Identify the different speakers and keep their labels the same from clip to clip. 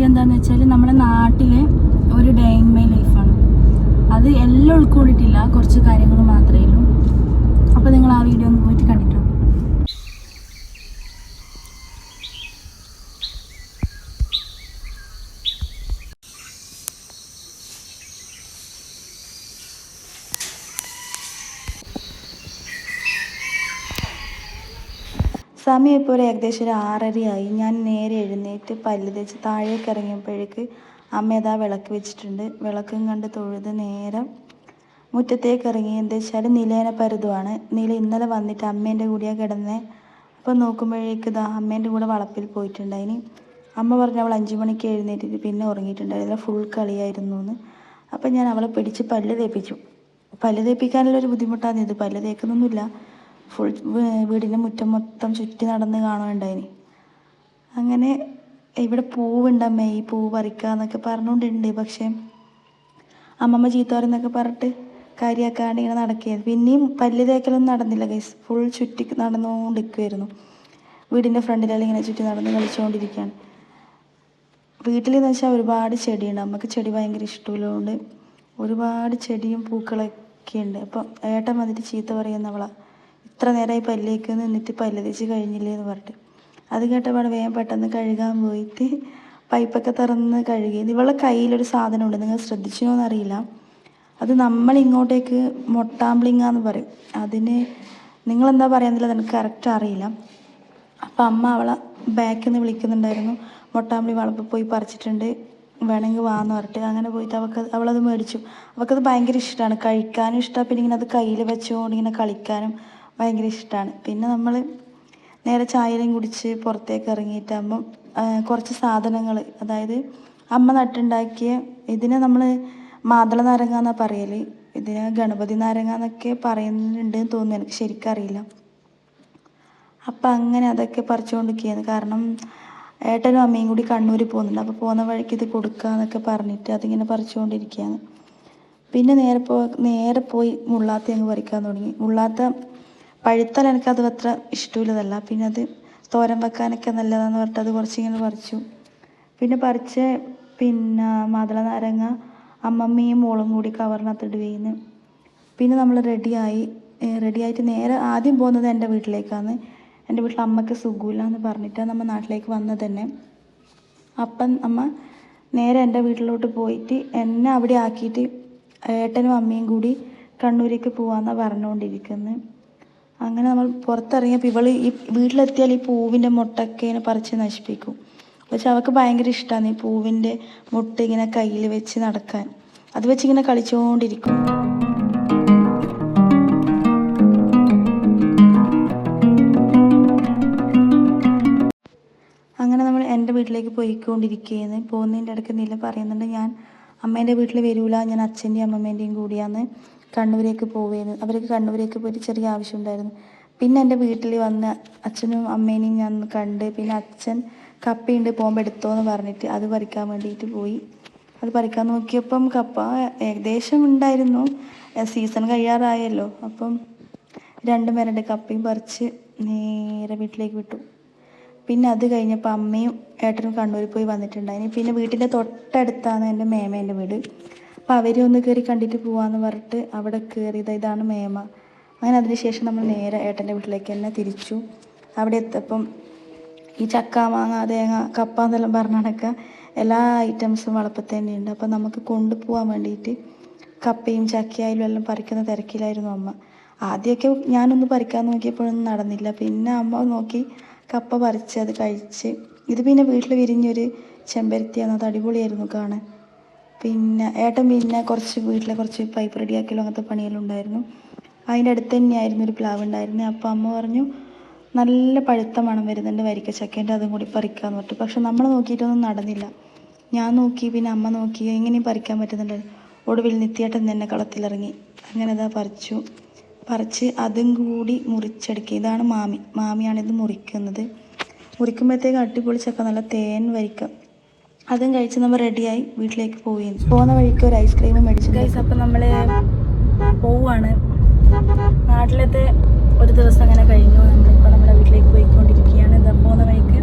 Speaker 1: എന്താണെന്ന് വെച്ചാൽ നമ്മുടെ നാട്ടിലെ ഒരു ഡേ ഇൻ മൈ ലൈഫാണ്. അത് എല്ലാം ഉൾക്കൊണ്ടിട്ടില്ല, കുറച്ച് കാര്യങ്ങൾ മാത്രമേ ഉള്ളൂ. അപ്പോൾ നിങ്ങൾ ആ വീഡിയോ ഒന്ന് പോയിട്ട് കണ്ടിട്ടോ. സമയം ഇപ്പോൾ ഒരു ഏകദേശം ഒരു 6:30 ഞാൻ നേരെ എഴുന്നേറ്റ് പല്ല് തേച്ച് താഴേക്ക് ഇറങ്ങിയപ്പോഴേക്ക് അമ്മ ഏതാ വിളക്ക് വെച്ചിട്ടുണ്ട്. വിളക്കും കണ്ട് തൊഴുത് നേരം മുറ്റത്തേക്ക് ഇറങ്ങി. എന്താ വെച്ചാൽ നിലേനെ പരുതുവാണ്. നില ഇന്നലെ വന്നിട്ട് അമ്മേൻ്റെ കൂടെയാണ് കിടന്നത്. അപ്പോൾ നോക്കുമ്പോഴേക്ക് ഇതാ അമ്മേൻ്റെ കൂടെ വളപ്പിൽ പോയിട്ടുണ്ടായിന്. അമ്മ പറഞ്ഞു അവൾ 5 മണിക്ക് എഴുന്നേറ്റിട്ട് പിന്നെ ഉറങ്ങിയിട്ടുണ്ടായിരുന്നില്ല, ഫുൾ കളിയായിരുന്നു എന്ന്. അപ്പം ഞാൻ അവളെ പിടിച്ച് പല്ല് തേപ്പിച്ചു. പല്ല് തേപ്പിക്കാനുള്ളൊരു ബുദ്ധിമുട്ടാണ് ഇത്. പല്ല് തേക്കുന്നൊന്നുമില്ല, ഫുൾ വീടിൻ്റെ മുറ്റം മൊത്തം ചുറ്റി നടന്ന് കാണുന്നുണ്ടായിന്. അങ്ങനെ ഇവിടെ പൂവുണ്ടമ്മേ, ഈ പൂവ് പറിക്കാന്നൊക്കെ പറഞ്ഞുകൊണ്ടുണ്ട്. പക്ഷേ അമ്മമ്മ ചീത്ത പറയുന്നൊക്കെ പറഞ്ഞിട്ട് കാര്യമാക്കാണ്ട് ഇങ്ങനെ നടക്കുകയായിരുന്നു. പിന്നെയും പല്ല് തേക്കലൊന്നും നടന്നില്ല ഗൈസ്, ഫുൾ ചുറ്റി നടന്നുകൊണ്ടിരിക്കുമായിരുന്നു. വീടിൻ്റെ ഫ്രണ്ടിലെല്ലാം ഇങ്ങനെ ചുറ്റി നടന്ന് കളിച്ചുകൊണ്ടിരിക്കുകയാണ്. വീട്ടിലെന്ന് വെച്ചാൽ ഒരുപാട് ചെടിയുണ്ട്. നമുക്ക് ചെടി ഭയങ്കര ഇഷ്ടമുള്ളതുകൊണ്ട് ഒരുപാട് ചെടിയും പൂക്കളൊക്കെ ഉണ്ട്. അപ്പം ഏട്ടൻ വന്നിട്ട് ചീത്ത പറയുന്നവളാ, ഇത്ര നേരമായി പല്ലേക്ക് നിന്നിട്ട് പല്ല് തേച്ച് കഴിഞ്ഞില്ലേ എന്ന് പറഞ്ഞിട്ട്. അത് കേട്ടപ്പോൾ വേഗം പെട്ടെന്ന് കഴുകാൻ പോയിട്ട് പൈപ്പൊക്കെ തുറന്ന് കഴുകി. ഇവളുടെ കയ്യിലൊരു സാധനമുണ്ട്, നിങ്ങൾ ശ്രദ്ധിച്ചോ എന്നറിയില്ല. അത് നമ്മളിങ്ങോട്ടേക്ക് മൊട്ടാമ്പിളിങ്ങാന്ന് പറയും. അതിന് നിങ്ങളെന്താ പറയാന്നില്ല, എനിക്ക് കറക്റ്റ് അറിയില്ല. അപ്പം അമ്മ അവളെ ബാക്കിൽ നിന്ന് വിളിക്കുന്നുണ്ടായിരുന്നു, മൊട്ടാമ്പിളി വളപ്പിൽ പോയി പറിച്ചിട്ടുണ്ട്, വേണമെങ്കിൽ വാന്ന് പറഞ്ഞിട്ട്. അങ്ങനെ പോയിട്ട് അവളത് മേടിച്ചു. അവൾക്കത് ഭയങ്കര ഇഷ്ടമാണ്, കഴിക്കാനും ഇഷ്ടമാണ്, പിന്നെ ഇങ്ങനെ അത് കയ്യിൽ വെച്ചുകൊണ്ട് ഇങ്ങനെ കളിക്കാനും ഭയങ്കര ഇഷ്ടമാണ്. പിന്നെ നമ്മൾ നേരെ ചായയും കുടിച്ച് പുറത്തേക്ക് ഇറങ്ങിയിട്ടാകുമ്പം കുറച്ച് സാധനങ്ങൾ, അതായത് അമ്മ നട്ടുണ്ടാക്കിയ, ഇതിനെ നമ്മൾ മാതള നാരങ്ങ എന്നാണ് പറയൽ, ഇതിന് ഗണപതി നാരങ്ങ എന്നൊക്കെ പറയുന്നുണ്ടെന്ന് തോന്നുന്നു, എനിക്ക് ശരിക്കറിയില്ല. അപ്പം അങ്ങനെ അതൊക്കെ പറിച്ചുകൊണ്ടിരിക്കുകയാണ്. കാരണം ഏട്ടനും അമ്മയും കൂടി കണ്ണൂർ പോകുന്നുണ്ട്. അപ്പോൾ പോകുന്ന വഴിക്ക് ഇത് കൊടുക്കാന്നൊക്കെ പറഞ്ഞിട്ട് അതിങ്ങനെ പറിച്ചുകൊണ്ടിരിക്കുകയാണ്. പിന്നെ നേരെ പോയി മുള്ളാത്ത അങ്ങ് പറിക്കാൻ തുടങ്ങി. മുള്ളാത്ത പഴുത്താൽ എനിക്കത് അത്ര ഇഷ്ടമില്ലതല്ല, പിന്നെ അത് തോരൻ വെക്കാനൊക്കെ നല്ലതാണെന്ന് പറഞ്ഞിട്ട് അത് കുറച്ചിങ്ങനെ പറിച്ചു. പിന്നെ മാതള നാരങ്ങ അമ്മമ്മയും മോളും കൂടി കവറിനകത്തിടുകയെന്ന്. പിന്നെ നമ്മൾ റെഡിയായിട്ട് നേരെ ആദ്യം പോകുന്നത് എൻ്റെ വീട്ടിലേക്കാണ്. എൻ്റെ വീട്ടിൽ അമ്മയ്ക്ക് സുഖമില്ല എന്ന് പറഞ്ഞിട്ടാണ് നമ്മൾ നാട്ടിലേക്ക് വന്നത് തന്നെ. അപ്പം അമ്മ നേരെ എൻ്റെ വീട്ടിലോട്ട് പോയിട്ട് എന്നെ അവിടെ ആക്കിയിട്ട് ഏട്ടനും അമ്മയും കൂടി കണ്ണൂരേക്ക് പോകാമെന്നാണ് പറഞ്ഞുകൊണ്ടിരിക്കുന്നത്. അങ്ങനെ നമ്മൾ പുറത്തിറങ്ങിയപ്പോൾ ഇവൾ ഈ വീട്ടിലെത്തിയാൽ ഈ പൂവിൻ്റെ മുട്ടൊക്കെ ഇങ്ങനെ പറിച്ച് നശിപ്പിക്കും. പക്ഷെ അവൾക്ക് ഭയങ്കര ഇഷ്ടമാണ് ഈ പൂവിൻ്റെ മുട്ട ഇങ്ങനെ കയ്യിൽ വെച്ച് നടക്കാൻ. അത് വെച്ചിങ്ങനെ കളിച്ചുകൊണ്ടിരിക്കും. അങ്ങനെ നമ്മൾ എൻ്റെ വീട്ടിലേക്ക് പോയിക്കൊണ്ടിരിക്കുകയാണ്. പോകുന്നതിൻ്റെ ഇടയ്ക്ക് നില പറയുന്നുണ്ട്, ഞാൻ അമ്മേൻ്റെ വീട്ടിൽ വരൂല, ഞാൻ അച്ഛൻ്റെയും അമ്മമ്മേൻ്റെയും കൂടിയാണ് കണ്ണൂരേക്ക് പോവുകയാണ്. അവർക്ക് കണ്ണൂരേക്ക് പോയിട്ട് ചെറിയ ആവശ്യമുണ്ടായിരുന്നു. പിന്നെ എൻ്റെ വീട്ടിൽ വന്ന് അച്ഛനും അമ്മേനെയും ഞാൻ കണ്ട്. പിന്നെ അച്ഛൻ കപ്പയുണ്ട് പോകുമ്പോൾ എടുത്തോ എന്ന് പറഞ്ഞിട്ട് അത് പറിക്കാൻ വേണ്ടിയിട്ട് പോയി. അത് പറിക്കാൻ നോക്കിയപ്പം കപ്പ ഏകദേശം ഉണ്ടായിരുന്നു, സീസൺ കഴിയാറായല്ലോ. അപ്പം 2 മരട് കപ്പയും പറിച്ച് നേരെ വീട്ടിലേക്ക് വിട്ടു. പിന്നെ അത് കഴിഞ്ഞപ്പോൾ അമ്മയും ഏട്ടനും കണ്ണൂരിൽ പോയി വന്നിട്ടുണ്ടായിന്. പിന്നെ വീട്ടിൻ്റെ തൊട്ടടുത്താണ് എൻ്റെ മേമേൻ്റെ വീട്. അപ്പോൾ അവരെ ഒന്ന് കയറി കണ്ടിട്ട് പോകാമെന്ന് പറഞ്ഞിട്ട് അവിടെ കയറിയത്. ഇതാണ് മേമ. അങ്ങനെ അതിന് ശേഷം നമ്മൾ നേരെ ഏട്ടൻ്റെ വീട്ടിലേക്ക് തന്നെ തിരിച്ചു. അവിടെ എത്തപ്പം ഈ ചക്ക, മാങ്ങ, തേങ്ങ, കപ്പ എന്നെല്ലാം പറഞ്ഞാണൊക്കെ എല്ലാ ഐറ്റംസും വളപ്പിൽ തന്നെയുണ്ട്. അപ്പം നമുക്ക് കൊണ്ടുപോകാൻ വേണ്ടിയിട്ട് കപ്പയും ചക്കയായാലും എല്ലാം പറിക്കുന്ന തിരക്കിലായിരുന്നു അമ്മ. ആദ്യമൊക്കെ ഞാനൊന്ന് പറിക്കാൻ നോക്കിയപ്പോഴൊന്നും നടന്നില്ല. പിന്നെ അമ്മ നോക്കി കപ്പ പറിച്ച് അത് കഴിച്ച്. ഇത് പിന്നെ വീട്ടിൽ വിരിഞ്ഞൊരു ചെമ്പരത്തിയാണ്, അത് അടിപൊളിയായിരുന്നു കാണാൻ. പിന്നെ ഏട്ടൻ പിന്നെ വീട്ടിലെ കുറച്ച് പൈപ്പ് റെഡിയാക്കലും അങ്ങനത്തെ പണിയെല്ലാം ഉണ്ടായിരുന്നു. അതിൻ്റെ അടുത്ത് തന്നെയായിരുന്നു ഒരു പ്ലാവ് ഉണ്ടായിരുന്നത്. അപ്പോൾ അമ്മ പറഞ്ഞു നല്ല പഴുത്ത മണം വരുന്നുണ്ട് വരിക്കച്ചക്കേൻ്റെ, അതും കൂടി പറിക്കാമെന്ന് പറഞ്ഞു. പക്ഷെ നമ്മൾ നോക്കിയിട്ടൊന്നും നടന്നില്ല. ഞാൻ നോക്കി, പിന്നെ അമ്മ നോക്കി, എങ്ങനെയും പറിക്കാൻ പറ്റുന്നുണ്ട്. ഒടുവിൽ നിത്യേട്ടൻ തന്നെ കളത്തിലിറങ്ങി. അങ്ങനെ അതാ പറിച്ച് അതും കൂടി മുറിച്ചെടുക്കുക. ഇതാണ് മാമിയാണിത് മുറിക്കുന്നത്. മുറിക്കുമ്പോഴത്തേക്ക് അടിപൊളി ചക്ക, നല്ല തേൻ വരിക്ക. അതും കഴിച്ച് നമ്മൾ റെഡിയായി വീട്ടിലേക്ക് പോവുകയും പോകുന്ന വഴിക്ക് ഒരു ഐസ്ക്രീമും മേടിച്ചു. അപ്പം നമ്മൾ പോവാണ്. നാട്ടിലത്തെ ഒരു ദിവസം അങ്ങനെ കഴിഞ്ഞു. നമ്മളിപ്പോൾ നമ്മുടെ വീട്ടിലേക്ക് പോയിക്കൊണ്ടിരിക്കുകയാണ്. ഇതാ പോകുന്ന വഴിക്ക്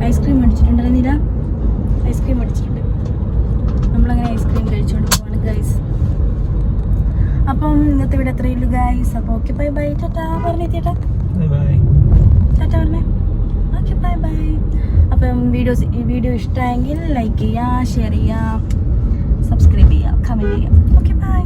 Speaker 1: ഐസ്ക്രീം മേടിച്ചിട്ടുണ്ടല്ലോ. നില ഐസ്ക്രീം അപ്പം ഇന്നത്തെ ഇവിടെ എത്രയുള്ളൂ ഗൈസ്. അപ്പോൾ ഓക്കെ ബൈ ബൈ ടാറ്റാ പറഞ്ഞേ ചേട്ടാ, ടാറ്റ പറഞ്ഞേ. Okay bye bye. അപ്പം ഈ വീഡിയോ ഇഷ്ടമായെങ്കിൽ ലൈക്ക് ചെയ്യുക, ഷെയർ ചെയ്യുക, സബ്സ്ക്രൈബ് ചെയ്യുക, കമൻറ്റ് ചെയ്യുക. Okay bye.